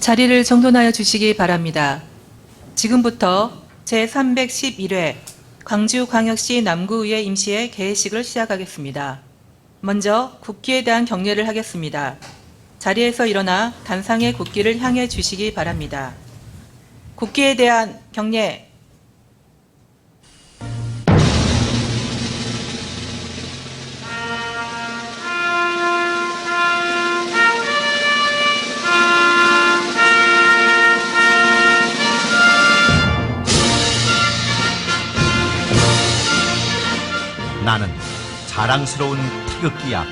자리를 정돈하여 주시기 바랍니다. 지금부터 제311회 광주광역시 남구의회 임시회 개회식을 시작하겠습니다. 먼저 국기에 대한 경례를 하겠습니다. 자리에서 일어나 단상의 국기를 향해 주시기 바랍니다. 국기에 대한 경례. 나는 자랑스러운 태극기 앞에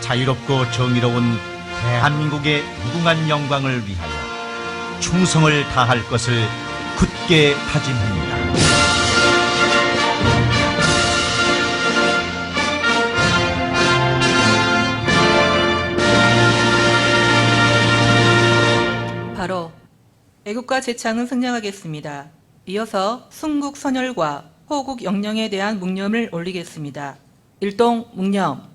자유롭고 정의로운 대한민국의 무궁한 영광을 위하여 충성을 다할 것을 굳게 다짐합니다. 바로 애국가 제창은 승려하겠습니다. 이어서 순국 선열과 호국 영령에 대한 묵념을 올리겠습니다. 일동 묵념.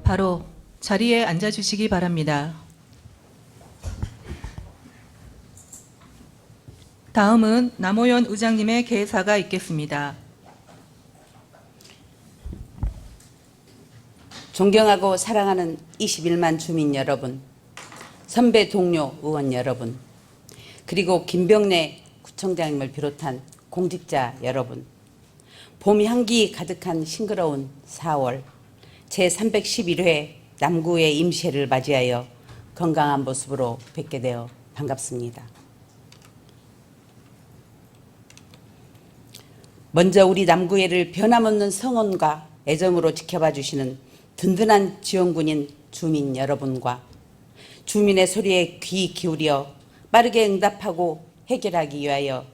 바로 자리에 앉아주시기 바랍니다. 다음은 남호연 의장님의 개사가 있겠습니다. 존경하고 사랑하는 21만 주민 여러분, 선배 동료 의원 여러분, 그리고 김병래 구청장님을 비롯한 공직자 여러분, 봄 향기 가득한 싱그러운 4월 제311회 남구의 임시회를 맞이하여 건강한 모습으로 뵙게 되어 반갑습니다. 먼저 우리 남구회를 변함없는 성원과 애정으로 지켜봐 주시는 든든한 지원군인 주민 여러분과 주민의 소리에 귀 기울여 빠르게 응답하고 해결하기 위하여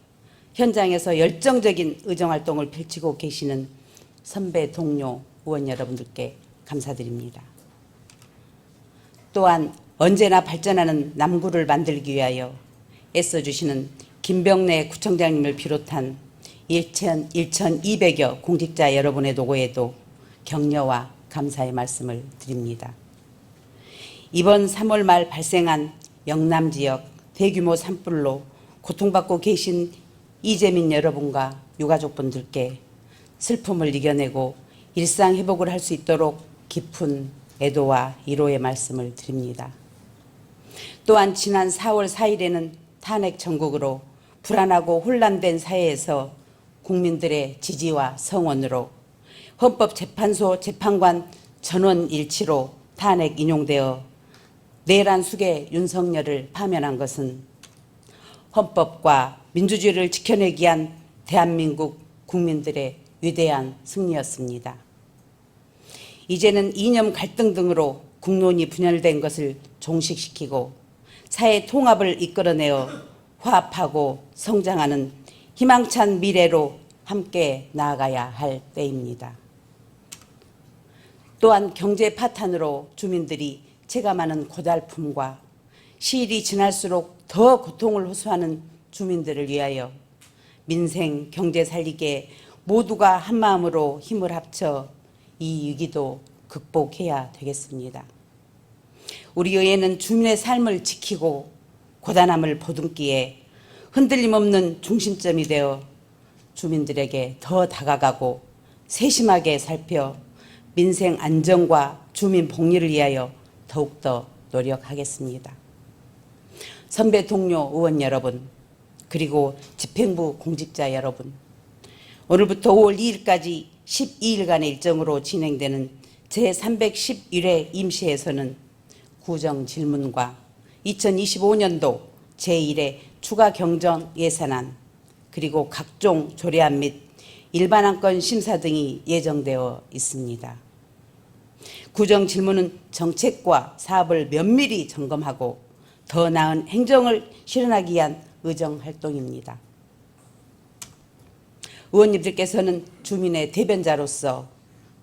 현장에서 열정적인 의정활동을 펼치고 계시는 선배 동료 의원 여러분들께 감사드립니다. 또한 언제나 발전하는 남구를 만들기 위하여 애써주시는 김병래 구청장님을 비롯한 1,200여 공직자 여러분의 노고에도 격려와 감사의 말씀을 드립니다. 이번 3월 말 발생한 영남 지역 대규모 산불로 고통받고 계신 이재민 여러분과 유가족분들께 슬픔을 이겨내고 일상 회복을 할 수 있도록 깊은 애도와 위로의 말씀을 드립니다. 또한 지난 4월 4일에는 탄핵 전국으로 불안하고 혼란된 사회에서 국민들의 지지와 성원으로 헌법재판소 재판관 전원 일치로 탄핵 인용되어 내란 숙의 윤석열을 파면한 것은 헌법과 민주주의를 지켜내기 위한 대한민국 국민들의 위대한 승리였습니다. 이제는 이념 갈등 등으로 국론이 분열된 것을 종식시키고 사회 통합을 이끌어내어 화합하고 성장하는 희망찬 미래로 함께 나아가야 할 때입니다. 또한 경제 파탄으로 주민들이 체감하는 고달픔과 시일이 지날수록 더 고통을 호소하는 주민들을 위하여 민생, 경제 살리기에 모두가 한마음으로 힘을 합쳐 이 위기도 극복해야 되겠습니다. 우리 의회는 주민의 삶을 지키고 고단함을 보듬기에 흔들림 없는 중심점이 되어 주민들에게 더 다가가고 세심하게 살펴 민생 안정과 주민 복리를 위하여 더욱더 노력하겠습니다. 선배 동료 의원 여러분, 그리고 집행부 공직자 여러분, 오늘부터 5월 2일까지 12일간의 일정으로 진행되는 제311회 임시회에서는 구정 질문과 2025년도 제1회 추가 경정 예산안, 그리고 각종 조례안 및 일반 안건 심사 등이 예정되어 있습니다. 구정 질문은 정책과 사업을 면밀히 점검하고 더 나은 행정을 실현하기 위한 의정 활동입니다. 의원님들께서는 주민의 대변자로서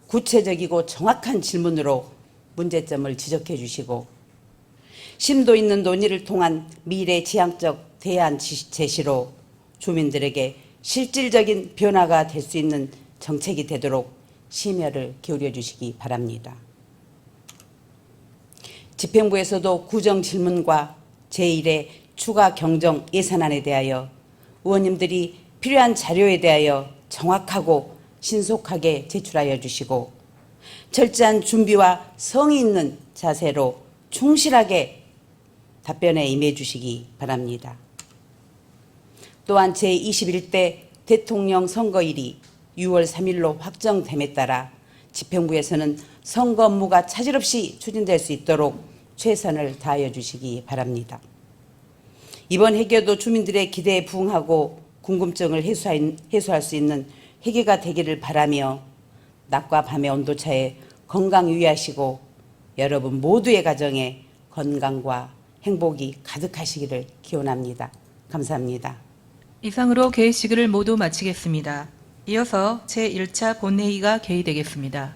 구체적이고 정확한 질문으로 문제점을 지적해 주시고 심도 있는 논의를 통한 미래 지향적 대안 제시로 주민들에게 실질적인 변화가 될 수 있는 정책이 되도록 심혈을 기울여 주시기 바랍니다. 집행부에서도 구정 질문과 제1회 추가 경정 예산안에 대하여 의원님들이 필요한 자료에 대하여 정확하고 신속하게 제출하여 주시고 철저한 준비와 성의 있는 자세로 충실하게 답변에 임해 주시기 바랍니다. 또한 제21대 대통령 선거일이 6월 3일로 확정됨에 따라 집행부에서는 선거 업무가 차질 없이 추진될 수 있도록 최선을 다하여 주시기 바랍니다. 이번 회계도 주민들의 기대에 부응하고 궁금증을 해소할 수 있는 회계가 되기를 바라며 낮과 밤의 온도차에 건강 유의하시고 여러분 모두의 가정에 건강과 행복이 가득하시기를 기원합니다. 감사합니다. 이상으로 개회식을 모두 마치겠습니다. 이어서 제1차 본회의가 개의되겠습니다.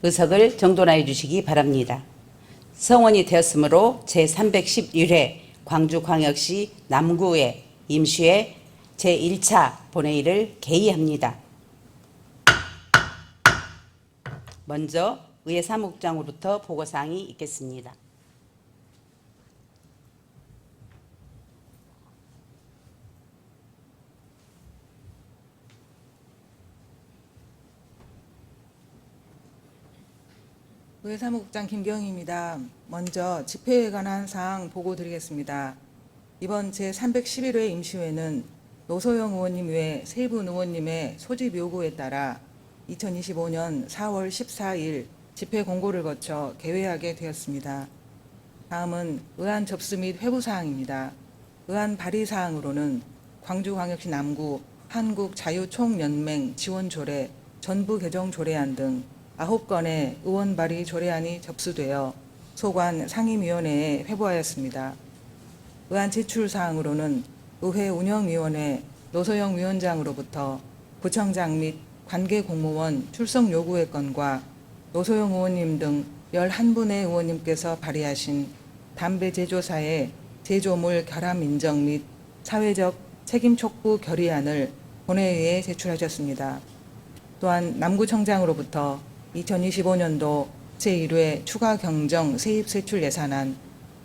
의석을 정돈하여 주시기 바랍니다. 성원이 되었으므로 제311회 광주광역시 남구의 임시회 제1차 본회의를 개의합니다. 먼저 의회 사무국장으로부터 보고사항이 있겠습니다. 의회 사무국장 김경희입니다. 먼저 집회에 관한 사항 보고 드리겠습니다. 이번 제311회 임시회는 노소영 의원님 외 세 분 의원님의 소집 요구에 따라 2025년 4월 14일 집회 공고를 거쳐 개회하게 되었습니다. 다음은 의안 접수 및 회부 사항입니다. 의안 발의 사항으로는 광주광역시 남구 한국자유총연맹 지원조례 전부 개정 조례안 등 9건의 의원 발의 조례안이 접수되어 소관 상임위원회에 회부하였습니다. 의안 제출 사항으로는 의회 운영위원회 노소영 위원장으로부터 구청장 및 관계 공무원 출석 요구의 건과 노소영 의원님 등 11분의 의원님께서 발의하신 담배 제조사의 제조물 결함 인정 및 사회적 책임 촉구 결의안을 본회의에 제출하셨습니다. 또한 남구청장으로부터 2025년도 제1회 추가 경정 세입 세출 예산안,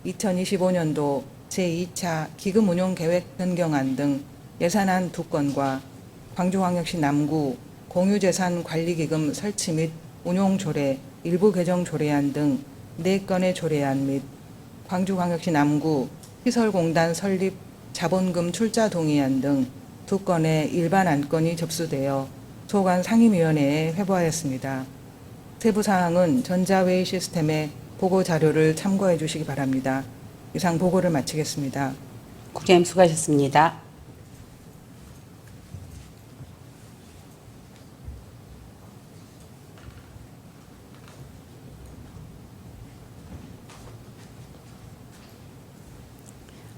2025년도 제2차 기금 운용 계획 변경안 등 예산안 2건과 광주광역시 남구 공유재산관리기금 설치 및 운용조례 일부 개정 조례안 등 4건의 조례안 및 광주광역시 남구 시설공단 설립 자본금 출자 동의안 등 2건의 일반 안건이 접수되어 소관 상임위원회에 회부하였습니다. 세부 사항은 전자회의 시스템의 보고 자료를 참고해 주시기 바랍니다. 이상 보고를 마치겠습니다. 국장님 수고하셨습니다.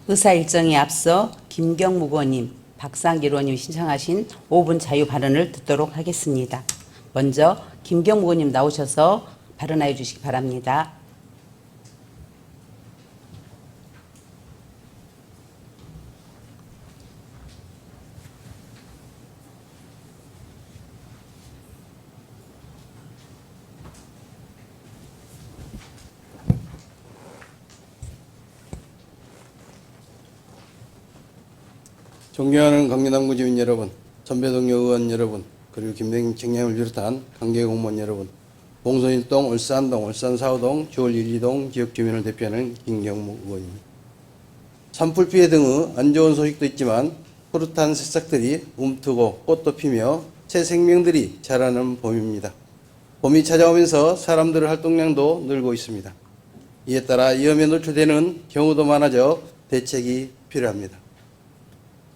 의사 일정에 앞서 김경묵 의원님, 박상길 의원님 신청하신 5분 자유 발언을 듣도록 하겠습니다. 먼저 김경묵 의원님 나오셔서 발언하여 주시기 바랍니다. 존경하는 강민남구 주민 여러분, 선배 동료 의원 여러분, 그리고 김대중 청년을 비롯한 관계 공무원 여러분, 봉선 1동, 울산동, 울산 4호동, 주월 1, 2동 지역 주민을 대표하는 김경무 의원입니다. 산불 피해 등의 안 좋은 소식도 있지만 푸릇한 새싹들이 움트고 꽃도 피며 새 생명들이 자라는 봄입니다. 봄이 찾아오면서 사람들의 활동량도 늘고 있습니다. 이에 따라 위험에 노출되는 경우도 많아져 대책이 필요합니다.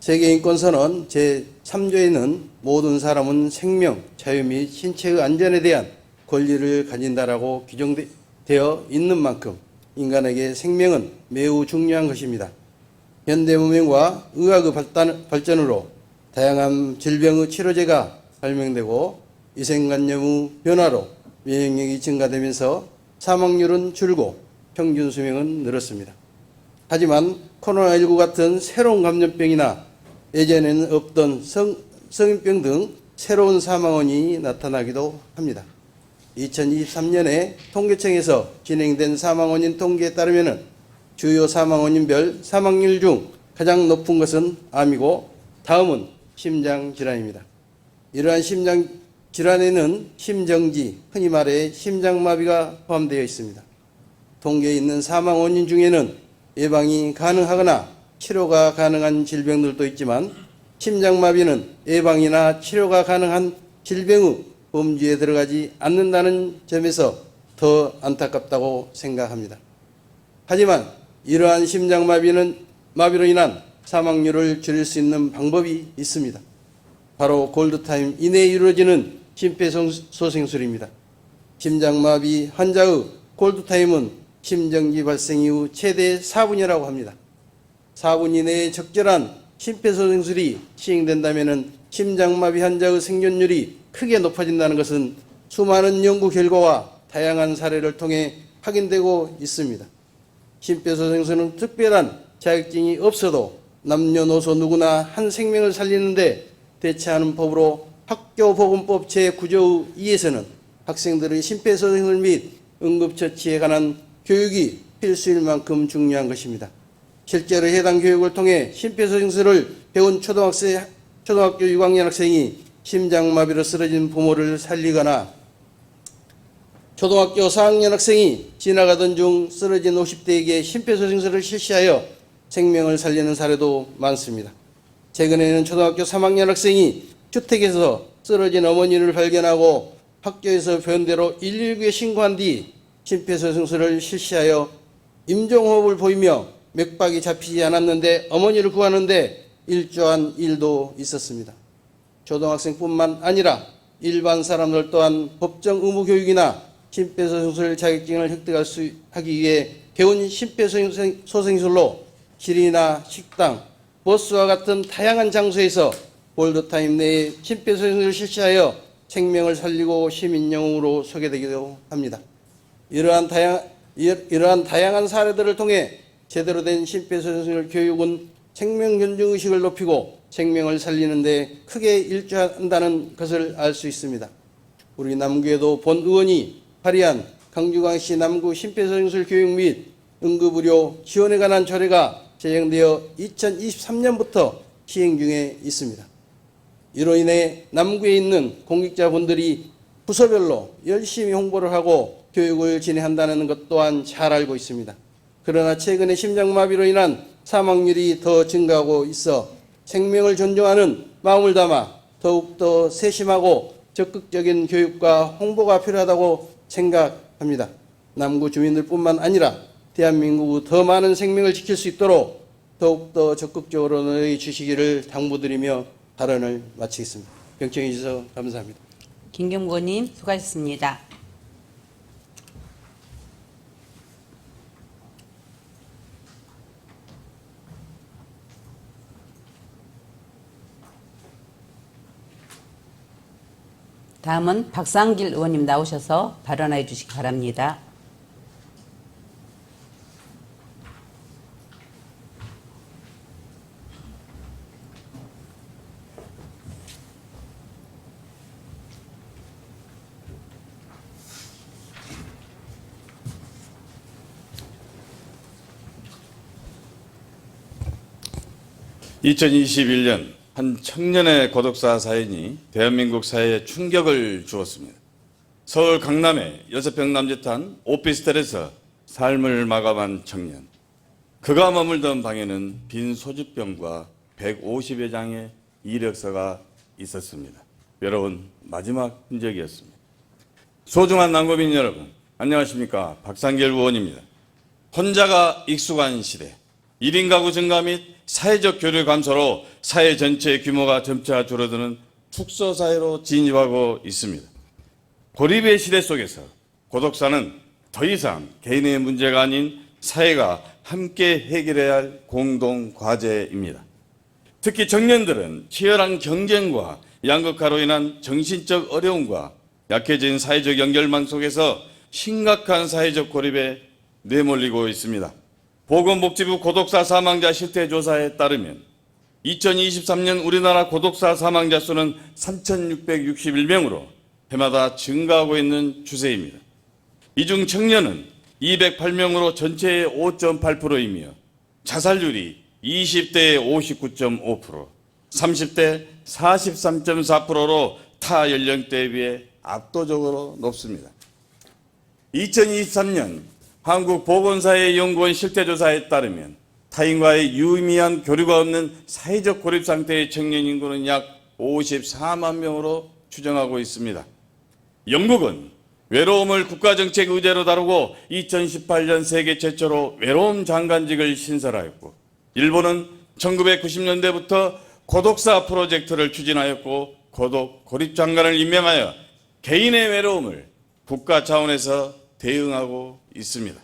세계인권선언 제3조에는 모든 사람은 생명, 자유 및 신체의 안전에 대한 권리를 가진다라고 규정되어 있는 만큼 인간에게 생명은 매우 중요한 것입니다. 현대 문명과 의학의 발전으로 다양한 질병의 치료제가 발명되고 위생관념의 변화로 면역력이 증가되면서 사망률은 줄고 평균 수명은 늘었습니다. 하지만 코로나19 같은 새로운 감염병이나 예전에는 없던 성인병 등 새로운 사망원이 나타나기도 합니다. 2023년에 통계청에서 진행된 사망원인 통계에 따르면 주요 사망원인별 사망률 중 가장 높은 것은 암이고 다음은 심장질환입니다. 이러한 심장질환에는 심정지, 흔히 말해 심장마비가 포함되어 있습니다. 통계에 있는 사망원인 중에는 예방이 가능하거나 치료가 가능한 질병들도 있지만 심장마비는 예방이나 치료가 가능한 질병의 범주에 들어가지 않는다는 점에서 더 안타깝다고 생각합니다. 하지만 이러한 심장마비로 인한 사망률을 줄일 수 있는 방법이 있습니다. 바로 골드타임 이내에 이루어지는 심폐소생술입니다. 심장마비 환자의 골드타임은 심정지 발생 이후 최대 4분이라고 합니다. 4분 이내에 적절한 심폐소생술이 시행된다면 심장마비 환자의 생존율이 크게 높아진다는 것은 수많은 연구 결과와 다양한 사례를 통해 확인되고 있습니다. 심폐소생술은 특별한 자격증이 없어도 남녀노소 누구나 한 생명을 살리는데 대체하는 법으로 학교보건법 제9조 2에서는 학생들의 심폐소생술 및 응급처치에 관한 교육이 필수일 만큼 중요한 것입니다. 실제로 해당 교육을 통해 심폐소생술을 배운 초등학교 6학년 학생이 심장마비로 쓰러진 부모를 살리거나 초등학교 4학년 학생이 지나가던 중 쓰러진 50대에게 심폐소생술을 실시하여 생명을 살리는 사례도 많습니다. 최근에는 초등학교 3학년 학생이 주택에서 쓰러진 어머니를 발견하고 학교에서 배운대로 119에 신고한 뒤 심폐소생술을 실시하여 임종호흡을 보이며 맥박이 잡히지 않았는데 어머니를 구하는데 일조한 일도 있었습니다. 초등학생뿐만 아니라 일반 사람들 또한 법정 의무 교육이나 심폐소생술 자격증을 획득하기 위해 배운 심폐소생술로 길이나 식당, 버스와 같은 다양한 장소에서 골드타임 내에 심폐소생술을 실시하여 생명을 살리고 시민영웅으로 소개되기도 합니다. 이러한 다양한 사례들을 통해 제대로 된 심폐소생술 교육은 생명 존중 의식을 높이고 생명을 살리는 데 크게 일조한다는 것을 알 수 있습니다. 우리 남구에도 본 의원이 발의한 강주광시 남구 심폐소생술 교육 및 응급의료 지원에 관한 조례가 제정되어 2023년부터 시행 중에 있습니다. 이로 인해 남구에 있는 공직자분들이 부서별로 열심히 홍보를 하고 교육을 진행한다는 것 또한 잘 알고 있습니다. 그러나 최근에 심장마비로 인한 사망률이 더 증가하고 있어 생명을 존중하는 마음을 담아 더욱더 세심하고 적극적인 교육과 홍보가 필요하다고 생각합니다. 남구 주민들뿐만 아니라 대한민국의 더 많은 생명을 지킬 수 있도록 더욱더 적극적으로 노력해 주시기를 당부드리며 발언을 마치겠습니다. 경청해 주셔서 감사합니다. 김경무 의원님 수고하셨습니다. 다음은 박상길 의원님 나오셔서 발언해 주시기 바랍니다. 2021년 한 청년의 고독사 사연이 대한민국 사회에 충격을 주었습니다. 서울 강남의 6평 남짓한 오피스텔에서 삶을 마감한 청년. 그가 머물던 방에는 빈 소주병과 150여 장의 이력서가 있었습니다. 외로운 마지막 흔적이었습니다. 소중한 남고민 여러분, 안녕하십니까? 박상길 의원입니다. 혼자가 익숙한 시대, 1인 가구 증가 및 사회적 교류 감소로 사회 전체의 규모가 점차 줄어드는 축소 사회로 진입하고 있습니다. 고립의 시대 속에서 고독사는 더 이상 개인의 문제가 아닌 사회가 함께 해결해야 할 공동 과제입니다. 특히 청년들은 치열한 경쟁과 양극화로 인한 정신적 어려움과 약해진 사회적 연결망 속에서 심각한 사회적 고립에 내몰리고 있습니다. 보건복지부 고독사 사망자 실태조사에 따르면 2023년 우리나라 고독사 사망자 수는 3,661명으로 해마다 증가하고 있는 추세입니다. 이 중 청년은 208명으로 전체의 5.8%이며 자살률이 20대의 59.5%, 30대 43.4%로 타 연령대에 비해 압도적으로 높습니다. 2023년 한국보건사회연구원 실태조사에 따르면 타인과의 유의미한 교류가 없는 사회적 고립 상태의 청년 인구는 약 54만 명으로 추정하고 있습니다. 영국은 외로움을 국가정책 의제로 다루고 2018년 세계 최초로 외로움 장관직을 신설하였고, 일본은 1990년대부터 고독사 프로젝트를 추진하였고 고립 장관을 임명하여 개인의 외로움을 국가 차원에서 대응하고 있습니다.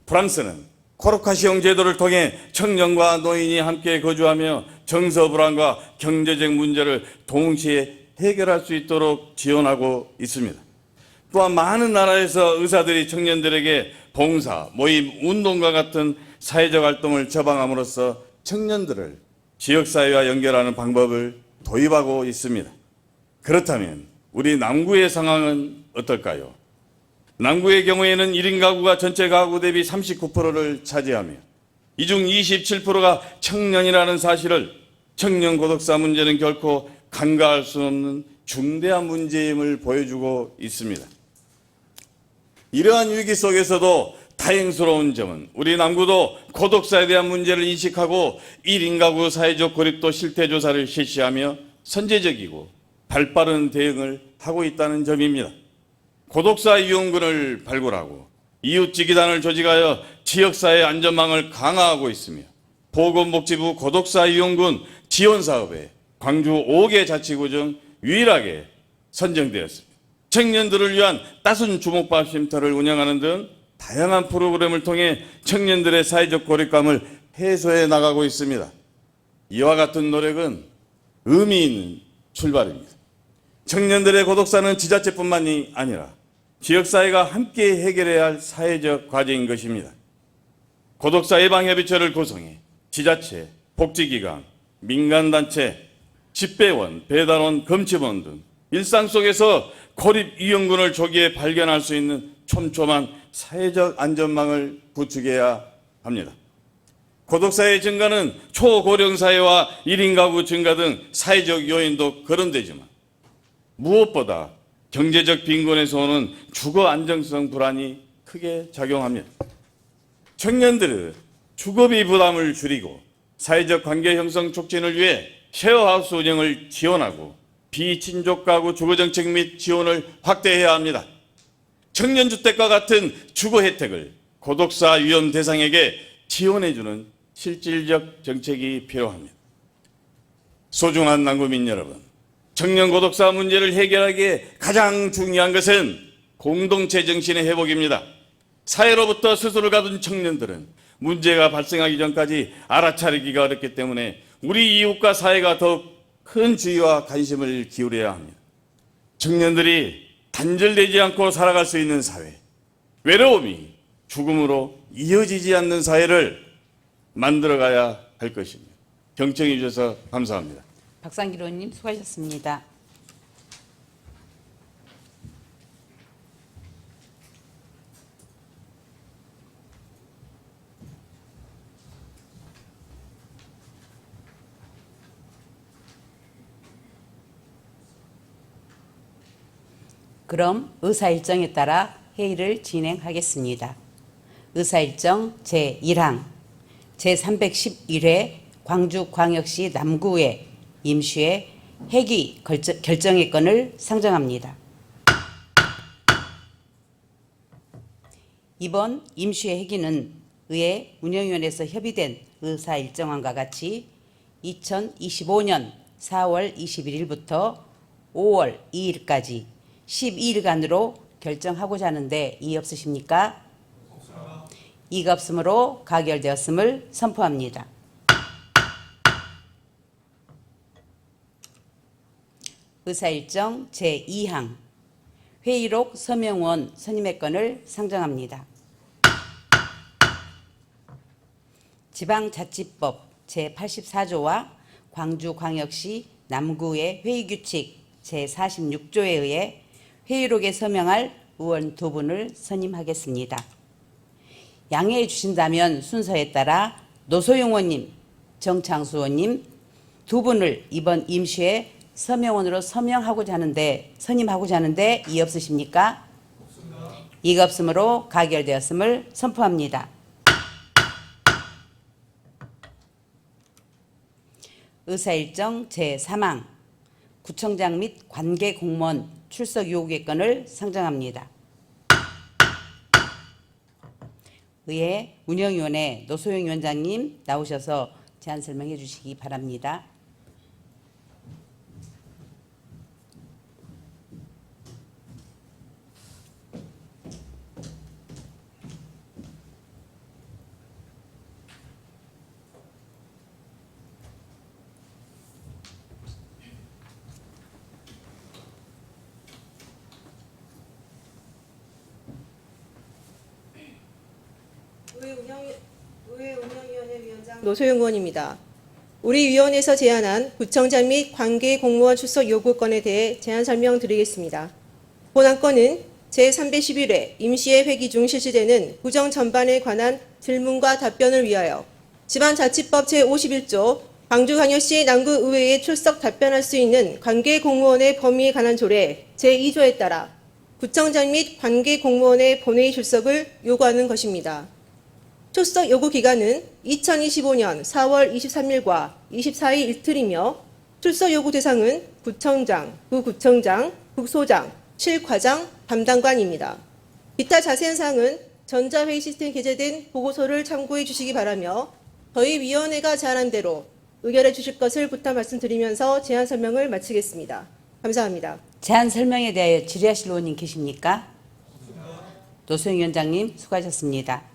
프랑스는 코르카시옹 제도를 통해 청년과 노인이 함께 거주하며 정서 불안과 경제적 문제를 동시에 해결할 수 있도록 지원하고 있습니다. 또한 많은 나라에서 의사들이 청년들에게 봉사, 모임, 운동과 같은 사회적 활동을 처방함으로써 청년들을 지역사회와 연결하는 방법을 도입하고 있습니다. 그렇다면 우리 남구의 상황은 어떨까요? 남구의 경우에는 1인 가구가 전체 가구 대비 39%를 차지하며 이 중 27%가 청년이라는 사실을 청년 고독사 문제는 결코 간과할 수 없는 중대한 문제임을 보여주고 있습니다. 이러한 위기 속에서도 다행스러운 점은 우리 남구도 고독사에 대한 문제를 인식하고 1인 가구 사회적 고립도 실태조사를 실시하며 선제적이고 발빠른 대응을 하고 있다는 점입니다. 고독사 이용군을 발굴하고 이웃지기단을 조직하여 지역사회 안전망을 강화하고 있으며 보건복지부 고독사 이용군 지원사업에 광주 5개 자치구 중 유일하게 선정되었습니다. 청년들을 위한 따순 주먹밥 쉼터를 운영하는 등 다양한 프로그램을 통해 청년들의 사회적 고립감을 해소해 나가고 있습니다. 이와 같은 노력은 의미 있는 출발입니다. 청년들의 고독사는 지자체뿐만이 아니라 지역사회가 함께 해결해야 할 사회적 과제인 것입니다. 고독사 예방협의체를 구성해 지자체, 복지기관, 민간단체, 집배원, 배달원, 검침원 등 일상 속에서 고립 이용군을 조기에 발견할 수 있는 촘촘한 사회적 안전망을 구축해야 합니다. 고독사의 증가는 초고령사회와 1인 가구 증가 등 사회적 요인도 거론되지만 무엇보다 경제적 빈곤에서 오는 주거 안정성 불안이 크게 작용합니다. 청년들의 주거비 부담을 줄이고 사회적 관계 형성 촉진을 위해 쉐어하우스 운영을 지원하고 비친족 가구 주거정책 및 지원을 확대해야 합니다. 청년주택과 같은 주거 혜택을 고독사 위험 대상에게 지원해주는 실질적 정책이 필요합니다. 소중한 남구민 여러분, 청년 고독사 문제를 해결하기에 가장 중요한 것은 공동체 정신의 회복입니다. 사회로부터 스스로를 가둔 청년들은 문제가 발생하기 전까지 알아차리기가 어렵기 때문에 우리 이웃과 사회가 더욱 큰 주의와 관심을 기울여야 합니다. 청년들이 단절되지 않고 살아갈 수 있는 사회, 외로움이 죽음으로 이어지지 않는 사회를 만들어가야 할 것입니다. 경청해 주셔서 감사합니다. 박상길 의원님 수고하셨습니다. 그럼 의사일정에 따라 회의를 진행하겠습니다. 의사일정 제1항 제311회 광주광역시 남구의 임시회 회기 결정의 건을 상정합니다. 이번 임시회 회기는 의회 운영위원회에서 협의된 의사일정안과 같이 2025년 4월 21일부터 5월 2일까지 12일간으로 결정하고자 하는데 이의 없으십니까? 이가 없으므로 가결되었음을 선포합니다. 의사일정 제2항 회의록 서명원 선임의 건을 상정합니다. 지방자치법 제84조와 광주광역시 남구의 회의규칙 제46조에 의해 회의록에 서명할 의원 2분을 선임하겠습니다. 양해해 주신다면 순서에 따라 노소영 의원님, 정창수 의원님 2분을 이번 임시회 서명원으로 선임하고자 하는데 이의 없으십니까? 없습니다. 이가 없으므로 가결되었음을 선포합니다. 의사일정 제3항 구청장 및 관계 공무원 출석 요구의 건을 상정합니다. 의회 운영위원회 노소영 위원장님 나오셔서 제안 설명해 주시기 바랍니다. 의회운영위원회 위원장 노소영 의원입니다. 우리 위원회에서 제안한 구청장 및 관계 공무원 출석 요구건에 대해 제안 설명드리겠습니다. 본 안건은 제311회 임시회 회기 중 실시되는 구정 전반에 관한 질문과 답변을 위하여 지방자치법 제51조 광주광역시 남구의회에 출석 답변할 수 있는 관계 공무원의 범위에 관한 조례 제2조에 따라 구청장 및 관계 공무원의 본회의 출석을 요구하는 것입니다. 출석 요구 기간은 2025년 4월 23일과 24일 이틀이며 출석 요구 대상은 구청장, 부구청장, 국소장, 실과장, 담당관입니다. 기타 자세한 사항은 전자회의 시스템 게재된 보고서를 참고해 주시기 바라며 저희 위원회가 제안한 대로 의결해 주실 것을 부탁 말씀드리면서 제안 설명을 마치겠습니다. 감사합니다. 제안 설명에 대하여 질의하실 의원님 계십니까? 노소영 위원장님 수고하셨습니다.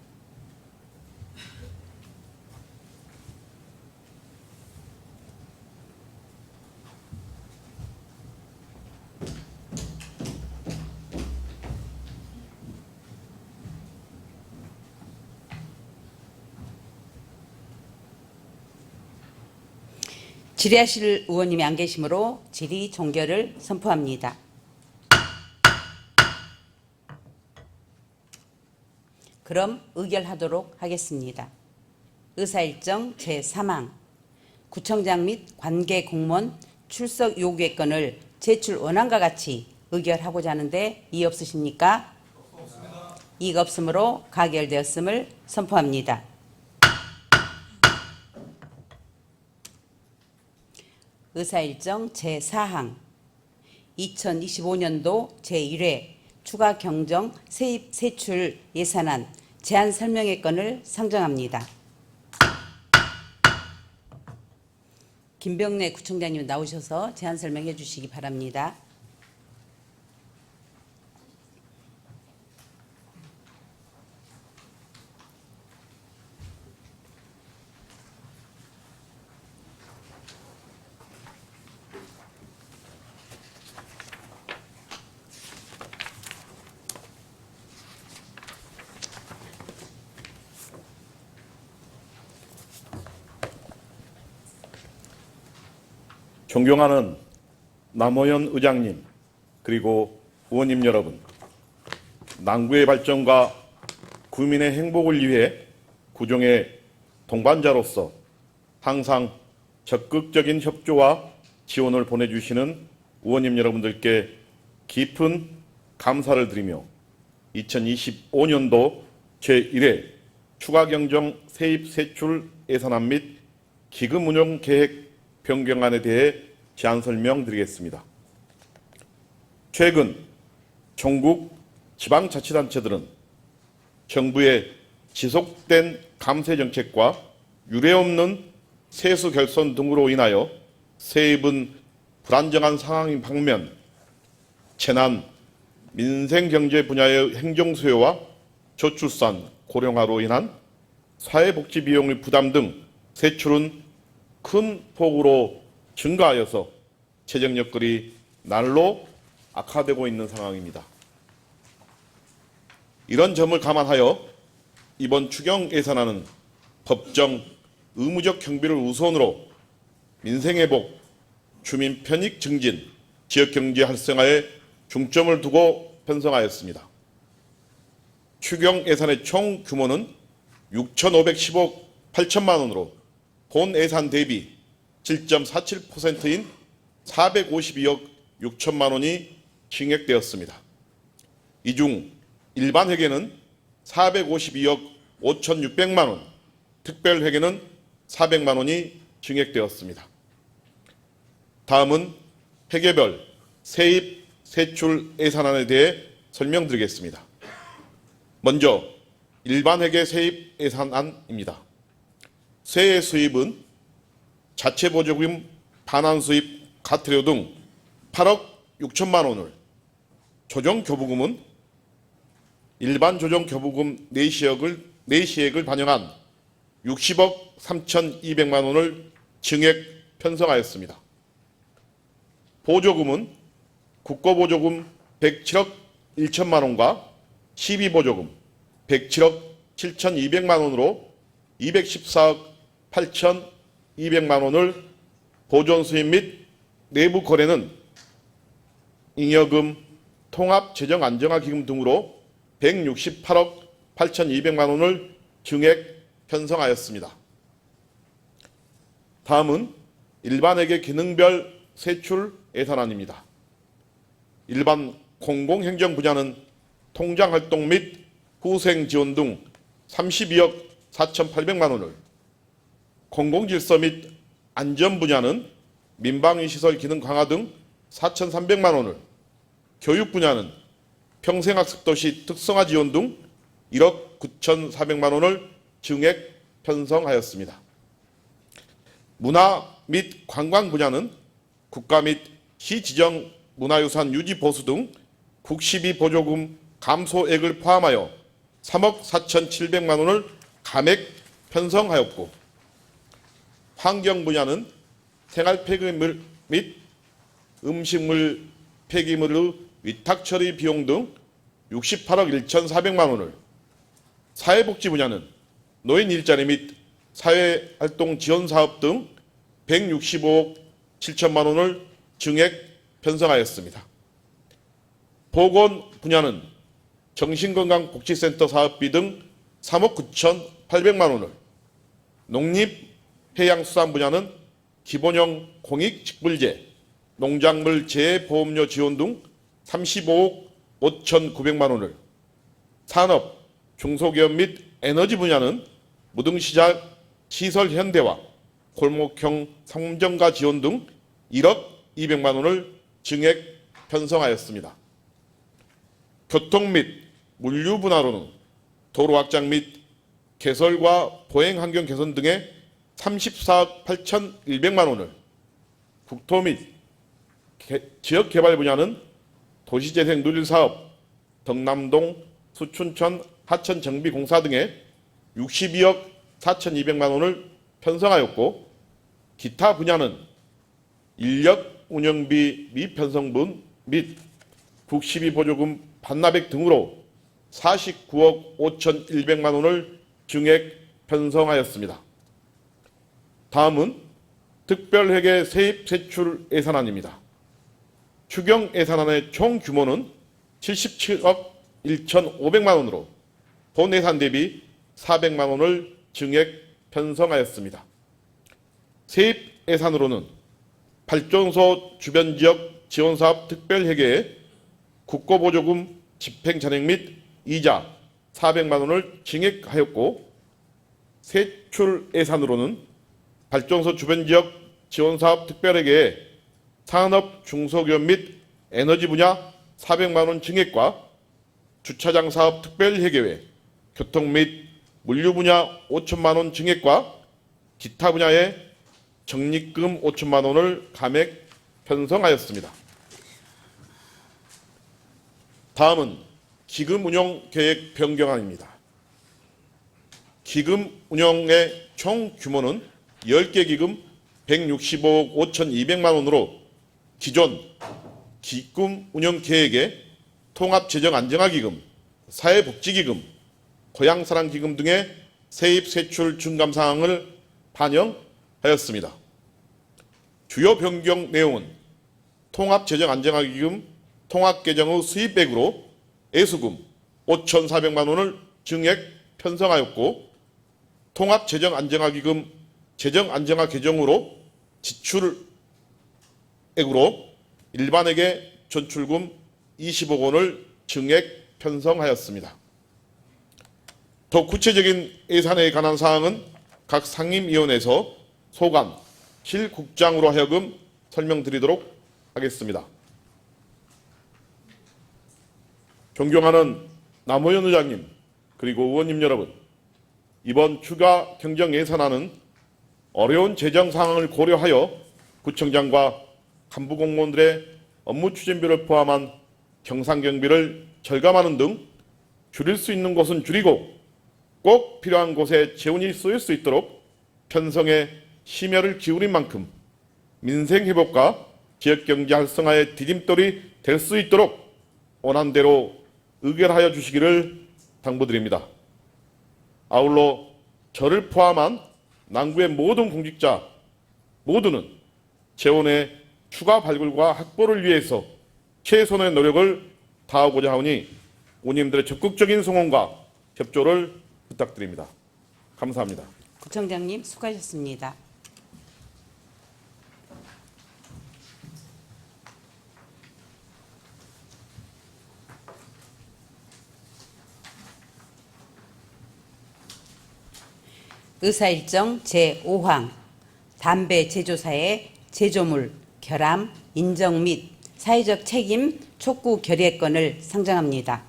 질의하실 의원님이 안 계시므로 질의 종결을 선포합니다. 그럼 의결하도록 하겠습니다. 의사일정 제3항 구청장 및 관계 공무원 출석 요구의 건을 제출 원안과 같이 의결하고자 하는데 이의 없으십니까? 없습니다. 이의가 없으므로 가결되었음을 선포합니다. 의사일정 제4항 2025년도 제1회 추가 경정 세입 세출 예산안 제안 설명의 건을 상정합니다. 김병래 구청장님 나오셔서 제안 설명해 주시기 바랍니다. 존경하는 남호연 의장님, 그리고 의원님 여러분, 남구의 발전과 구민의 행복을 위해 구정의 동반자로서 항상 적극적인 협조와 지원을 보내주시는 의원님 여러분들께 깊은 감사를 드리며 2025년도 제1회 추가경정 세입 세출 예산안 및 기금 운용 계획 변경안에 대해 제안 설명드리겠습니다. 최근 전국 지방자치단체들은 정부의 지속된 감세 정책과 유례없는 세수 결손 등으로 인하여 세입은 불안정한 상황인 반면 재난, 민생경제 분야의 행정 수요와 저출산, 고령화로 인한 사회복지 비용의 부담 등 세출은 큰 폭으로 증가하여서 재정 여건이 날로 악화되고 있는 상황입니다. 이런 점을 감안하여 이번 추경 예산안은 법정, 의무적 경비를 우선으로 민생회복, 주민 편익 증진, 지역경제 활성화에 중점을 두고 편성하였습니다. 추경 예산의 총 규모는 6,510억 8천만 원으로 본 예산 대비 7.47%인 452억 6천만 원이 증액되었습니다. 이 중 일반 회계는 452억 5,600만 원, 특별 회계는 400만 원이 증액되었습니다. 다음은 회계별 세입 세출 예산안에 대해 설명드리겠습니다. 먼저 일반 회계 세입 예산안입니다. 세액 수입은 자체 보조금 반환 수입 과태료 등 8억 6천만 원을, 조정 교부금은 일반 조정 교부금 내시액을 반영한 60억 3,200만 원을 증액 편성하였습니다. 보조금은 국고보조금 107억 1천만 원과 시비보조금 107억 7,200만 원으로 214억 8,200만 원을 보존수입 및 내부 거래는 잉여금, 통합재정안정화기금 등으로 168억 8,200만 원을 증액 편성하였습니다. 다음은 일반회계 기능별 세출 예산안입니다. 일반 공공행정 분야는 통장활동 및 후생지원 등 32억 4,800만 원을, 공공질서 및 안전 분야는 민방위시설 기능 강화 등 4,300만 원을, 교육 분야는 평생학습도시 특성화 지원 등 1억 9,400만 원을 증액 편성하였습니다. 문화 및 관광 분야는 국가 및 시지정 문화유산 유지 보수 등 국시비 보조금 감소액을 포함하여 3억 4,700만 원을 감액 편성하였고, 환경 분야는 생활 폐기물 및 음식물 폐기물의 위탁 처리 비용 등 68억 1,400만 원을, 사회복지 분야는 노인 일자리 및 사회활동 지원 사업 등 165억 7천만 원을 증액 편성하였습니다. 보건 분야는 정신건강복지센터 사업비 등 3억 9,800만 원을, 농림해양수산 분야는 기본형 공익직불제, 농작물 재해보험료 지원 등 35억 5,900만 원을, 산업, 중소기업 및 에너지 분야는 무등시작 시설 현대화, 골목형 상점가 지원 등 1억 200만 원을 증액 편성하였습니다. 교통 및 물류 분야로는 도로 확장 및 개설과 보행 환경 개선 등의 34억 8,100만 원을, 국토 및 지역 개발 분야는 도시재생 누릴사업, 덕남동 수춘천 하천 정비 공사 등의 62억 4,200만 원을 편성하였고, 기타 분야는 인력 운영비 미편성분 및 국시비 보조금 반납액 등으로 49억 5,100만 원을 증액 편성하였습니다. 다음은 특별회계 세입 세출 예산안입니다. 추경 예산안의 총 규모는 77억 1,500만 원으로 본 예산 대비 400만 원을 증액 편성하였습니다. 세입 예산으로는 발전소 주변 지역 지원사업 특별회계에 국고보조금 집행잔액 및 이자 400만 원을 증액하였고 세출 예산으로는 발전소 주변 지역 지원사업 특별회계에 산업 중소기업 및 에너지 분야 400만 원 증액과 주차장 사업 특별회계에 교통 및 물류 분야 5천만 원 증액과 기타 분야에 적립금 5천만 원을 감액 편성하였습니다. 다음은 기금 운영 계획 변경안입니다. 기금 운영의 총 규모는 10개 기금 165억 5,200만 원으로 기존 기금 운영 계획에 통합재정안정화기금, 사회복지기금, 고향사랑기금 등의 세입 세출 증감 사항을 반영하였습니다. 주요 변경 내용은 통합재정안정화기금 통합계정 후 수입액으로 애수금 5,400만 원을 증액 편성하였고 통합재정안정화기금 재정안정화 계정으로 지출액으로 일반에게 전출금 20억 원을 증액 편성하였습니다. 더 구체적인 예산에 관한 사항은 각 상임위원회에서 소관 실국장으로 하여금 설명드리도록 하겠습니다. 존경하는 남호연 의장님 그리고 의원님 여러분, 이번 추가 경정 예산안은 어려운 재정 상황을 고려하여 구청장과 간부 공무원들의 업무 추진비를 포함한 경상 경비를 절감하는 등 줄일 수 있는 곳은 줄이고 꼭 필요한 곳에 재원이 쏘일 수 있도록 편성에 심혈을 기울인 만큼 민생 회복과 지역 경제 활성화의 디딤돌이 될 수 있도록 원안대로 의결하여 주시기를 당부드립니다. 아울러 저를 포함한 남구의 모든 공직자 모두는 재원의 추가 발굴과 확보를 위해서 최선의 노력을 다하고자 하오니 의원님들의 적극적인 성원과 협조를 부탁드립니다. 감사합니다. 구청장님 수고하셨습니다. 의사일정 제5항 담배 제조사의 제조물, 결함, 인정 및 사회적 책임 촉구 결의권을 상정합니다.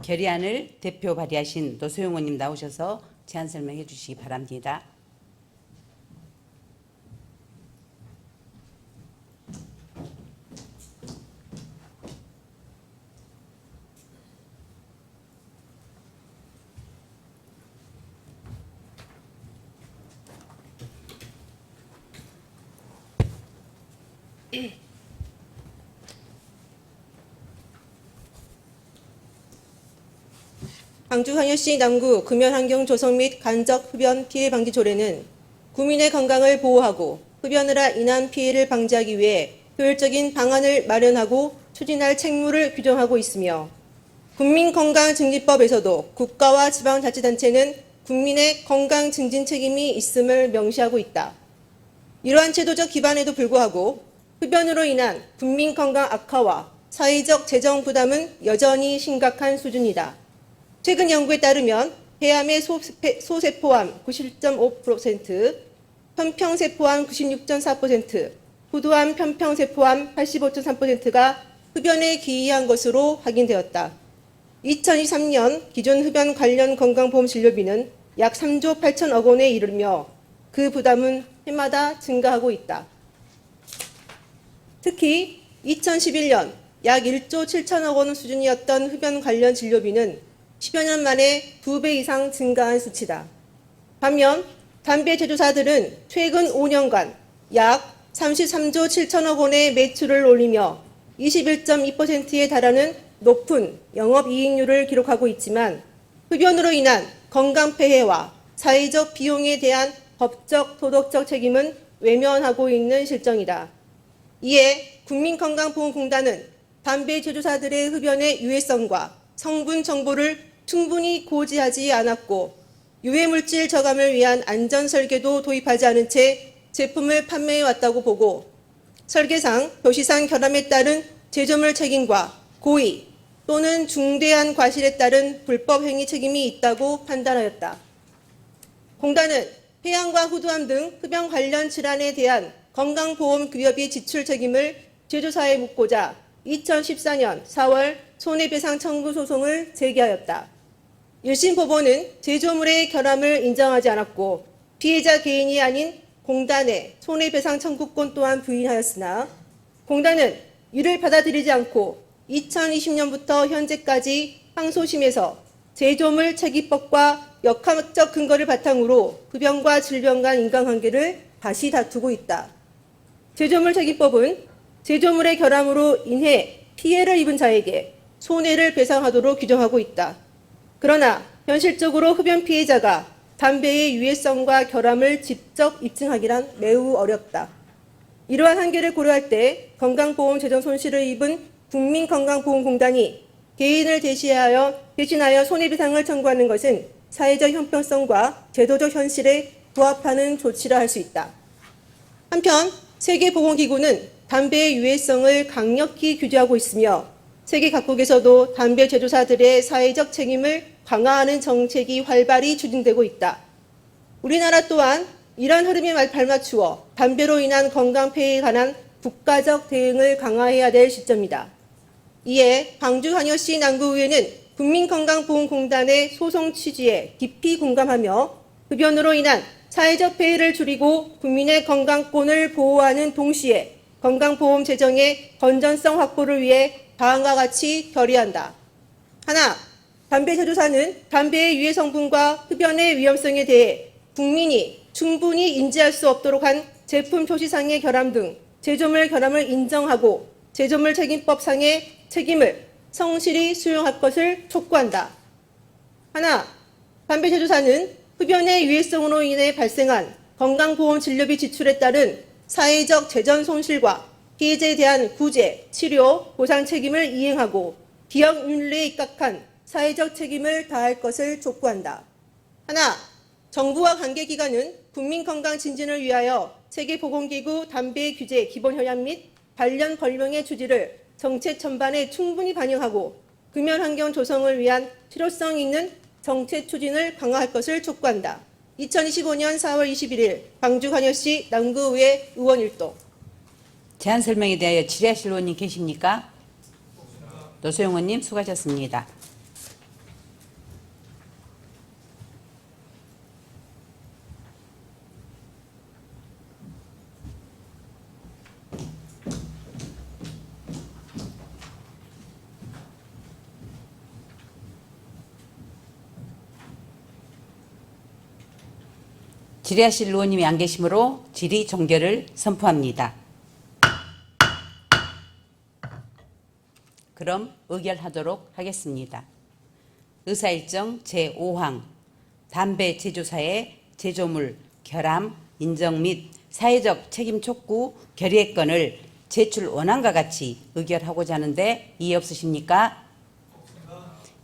결의안을 대표 발의하신 노소영 의원님 나오셔서 제안 설명해 주시기 바랍니다. 광주광역시 남구 금연환경 조성 및 간접 흡연 피해 방지 조례는 구민의 건강을 보호하고 흡연으로 인한 피해를 방지하기 위해 효율적인 방안을 마련하고 추진할 책무를 규정하고 있으며 국민건강증진법에서도 국가와 지방자치단체는 국민의 건강 증진 책임이 있음을 명시하고 있다. 이러한 제도적 기반에도 불구하고 흡연으로 인한 국민건강 악화와 사회적 재정 부담은 여전히 심각한 수준이다. 최근 연구에 따르면 폐암의 소세포암 90.5%, 편평세포암 96.4%, 후두암 편평세포암 85.3%가 흡연에 기이한 것으로 확인되었다. 2023년 기존 흡연 관련 건강보험 진료비는 약 3조 8천억 원에 이르며 그 부담은 해마다 증가하고 있다. 특히 2011년 약 1조 7천억 원 수준이었던 흡연 관련 진료비는 10여 년 만에 2배 이상 증가한 수치다. 반면 담배 제조사들은 최근 5년간 약 33조 7천억 원의 매출을 올리며 21.2%에 달하는 높은 영업이익률을 기록하고 있지만 흡연으로 인한 건강폐해와 사회적 비용에 대한 법적, 도덕적 책임은 외면하고 있는 실정이다. 이에 국민건강보험공단은 담배 제조사들의 흡연의 유해성과 성분 정보를 충분히 고지하지 않았고 유해물질 저감을 위한 안전 설계도 도입하지 않은 채 제품을 판매해 왔다고 보고 설계상 표시상 결함에 따른 제조물 책임과 고의 또는 중대한 과실에 따른 불법 행위 책임이 있다고 판단하였다. 공단은 폐암과 후두암 등 흡연 관련 질환에 대한 건강보험급여비 지출 책임을 제조사에 묻고자 2014년 4월 손해배상 청구 소송을 제기하였다. 1심 법원은 제조물의 결함을 인정하지 않았고 피해자 개인이 아닌 공단의 손해배상 청구권 또한 부인하였으나 공단은 이를 받아들이지 않고 2020년부터 현재까지 항소심에서 제조물 책임법과 역학적 근거를 바탕으로 흡연과 질병 간 인과관계를 다시 다투고 있다. 제조물 책임법은 제조물의 결함으로 인해 피해를 입은 자에게 손해를 배상하도록 규정하고 있다. 그러나 현실적으로 흡연 피해자가 담배의 유해성과 결함을 직접 입증하기란 매우 어렵다. 이러한 한계를 고려할 때 건강보험 재정 손실을 입은 국민건강보험공단이 개인을 대신하여 손해배상을 청구하는 것은 사회적 형평성과 제도적 현실에 부합하는 조치라 할 수 있다. 한편 세계보건기구는 담배의 유해성을 강력히 규제하고 있으며 세계 각국에서도 담배 제조사들의 사회적 책임을 강화하는 정책이 활발히 추진되고 있다. 우리나라 또한 이런 흐름에 발맞추어 담배로 인한 건강 폐해에 관한 국가적 대응을 강화해야 될 시점이다. 이에 광주광역시 남구의회는 국민건강보험공단의 소송 취지에 깊이 공감하며 흡연으로 인한 사회적 폐해를 줄이고 국민의 건강권을 보호하는 동시에 건강보험 재정의 건전성 확보를 위해 다음과 같이 결의한다. 하나, 담배 제조사는 담배의 유해 성분과 흡연의 위험성에 대해 국민이 충분히 인지할 수 없도록 한 제품 표시상의 결함 등 제조물 결함을 인정하고 제조물 책임법상의 책임을 성실히 수용할 것을 촉구한다. 하나, 담배 제조사는 흡연의 유해성으로 인해 발생한 건강보험 진료비 지출에 따른 사회적 재정 손실과 피해자에 대한 구제, 치료, 보상 책임을 이행하고 기업 윤리에 입각한 사회적 책임을 다할 것을 촉구한다. 하나, 정부와 관계기관은 국민건강 진진을 위하여 세계보건기구 담배 규제 기본협약 및 관련 법령의 취지를 정책 전반에 충분히 반영하고 금연 환경 조성을 위한 실효성 있는 정책 추진을 강화할 것을 촉구한다. 2025년 4월 21일 광주광역시 남구의회 의원 일동. 제안 설명에 대하여 질의하실 의원님 계십니까? 노소영 의원님 수고하셨습니다. 질의하실 의원님이 안 계시므로 질의 종결을 선포합니다. 그럼 의결하도록 하겠습니다. 의사일정 제5항 담배 제조사의 제조물, 결함, 인정 및 사회적 책임 촉구 결의건을 제출 원안과 같이 의결하고자 하는데 이의 없으십니까?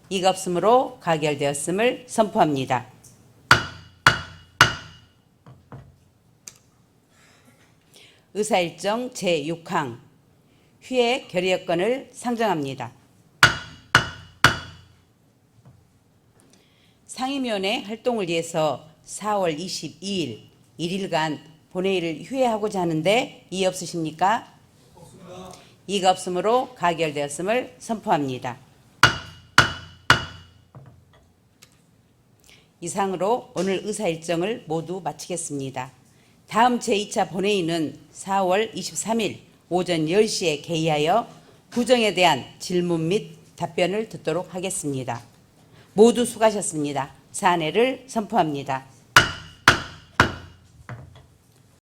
이가 없으므로 가결되었음을 선포합니다. 의사일정 제6항 휴회 결의건을 상정합니다. 상임위원회 활동을 위해서 4월 22일 1일간 본회의를 휴회하고자 하는데 이의 없으십니까? 없습니다. 이가 없으므로 가결되었음을 선포합니다. 이상으로 오늘 의사일정을 모두 마치겠습니다. 다음 제2차 본회의는 4월 23일 오전 10시에 개의하여 구정에 대한 질문 및 답변을 듣도록 하겠습니다. 모두 수고하셨습니다. 사안회를 선포합니다.